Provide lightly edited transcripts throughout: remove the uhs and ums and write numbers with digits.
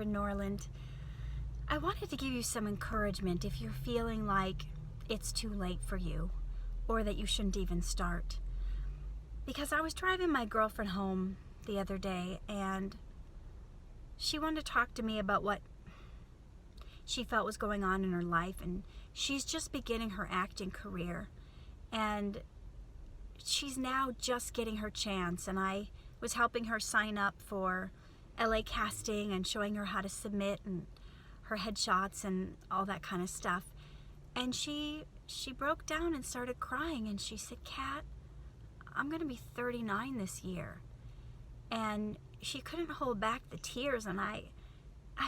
Katherine, Norland. I wanted to give you some encouragement if you're feeling like it's too late for you or that you shouldn't even start. Because I was driving my girlfriend home the other day and she wanted to talk to me about what she felt was going on in her life, and she's just beginning her acting career and she's now just getting her chance, and I was helping her sign up for LA casting and showing her how to submit and her headshots and all that kind of stuff. And she broke down and started crying, and she said, "Kat, I'm going to be 39 this year." And she couldn't hold back the tears, and I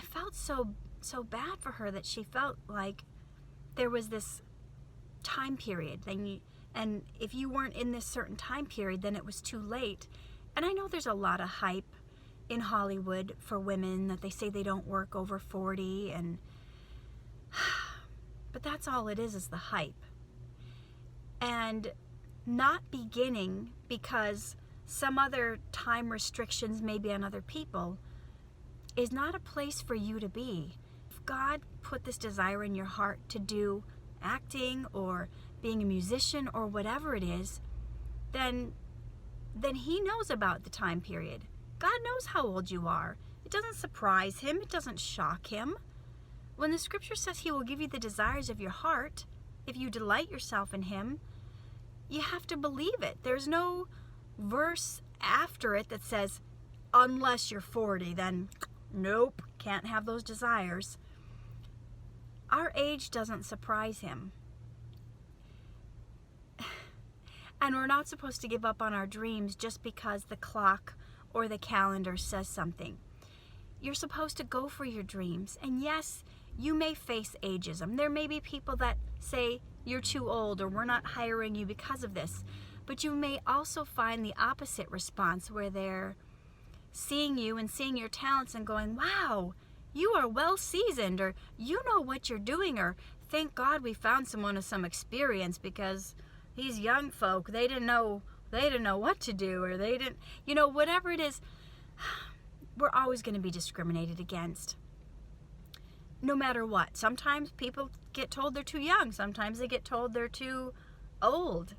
felt so bad for her that she felt like there was this time period and if you weren't in this certain time period, then it was too late. And I know there's a lot of hype in Hollywood for women that they say they don't work over 40, but that's all it is the hype. And not beginning because some other time restrictions may be on other people is not a place for you to be. If God put this desire in your heart to do acting or being a musician or whatever it is, then he knows about the time period. God knows how old you are. It doesn't surprise him. It doesn't shock him. When the scripture says he will give you the desires of your heart, if you delight yourself in him, you have to believe it. There's no verse after it that says, unless you're 40, then nope, can't have those desires. Our age doesn't surprise him. And we're not supposed to give up on our dreams just because the clock or the calendar says something. You're supposed to go for your dreams. And yes, you may face ageism. There may be people that say you're too old or we're not hiring you because of this. But you may also find the opposite response where they're seeing you and seeing your talents and going, wow, you are well seasoned, or you know what you're doing, or thank God we found someone with some experience because these young folk, they didn't know what to do, or they didn't, whatever it is. We're always going to be discriminated against, no matter what. Sometimes people get told they're too young. Sometimes they get told they're too old.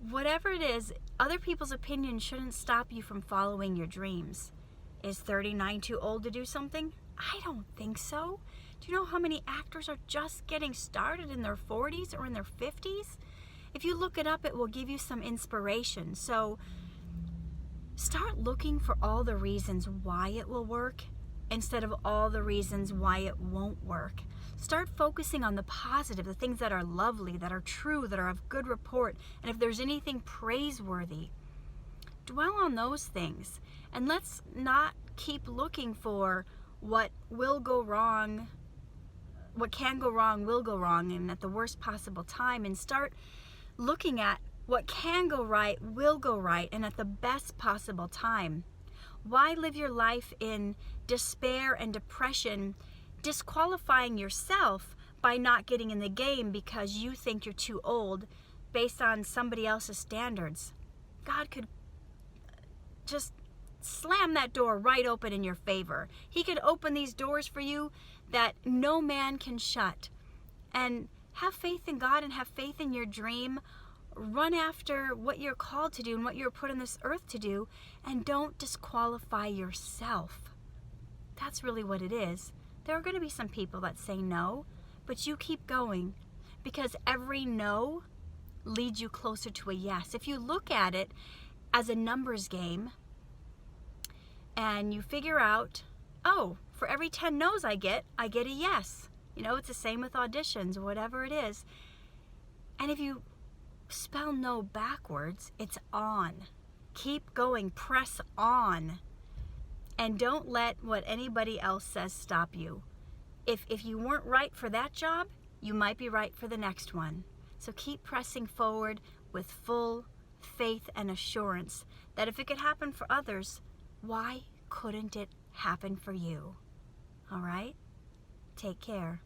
Whatever it is, other people's opinions shouldn't stop you from following your dreams. Is 39 too old to do something? I don't think so. Do you know how many actors are just getting started in their 40s or in their 50s? If you look it up, it will give you some inspiration. So start looking for all the reasons why it will work instead of all the reasons why it won't work. Start focusing on the positive, the things that are lovely, that are true, that are of good report. And if there's anything praiseworthy, dwell on those things. And let's not keep looking for what will go wrong, what can go wrong will go wrong, and at the worst possible time, and start looking at what can go right will go right, and at the best possible time. Why live your life in despair and depression, disqualifying yourself by not getting in the game because you think you're too old based on somebody else's standards? God could just slam that door right open in your favor. He could open these doors for you that no man can shut. And have faith in God and have faith in your dream. Run after what you're called to do and what you're put on this earth to do, and don't disqualify yourself. That's really what it is. There are going to be some people that say no, but you keep going, because every no leads you closer to a yes. If you look at it as a numbers game and you figure out, oh, for every 10 no's I get a yes. It's the same with auditions, whatever it is. And if you spell no backwards, it's on. Keep going, press on. And don't let what anybody else says stop you. If you weren't right for that job, you might be right for the next one. So keep pressing forward with full faith and assurance that if it could happen for others, why couldn't it happen for you? All right? Take care.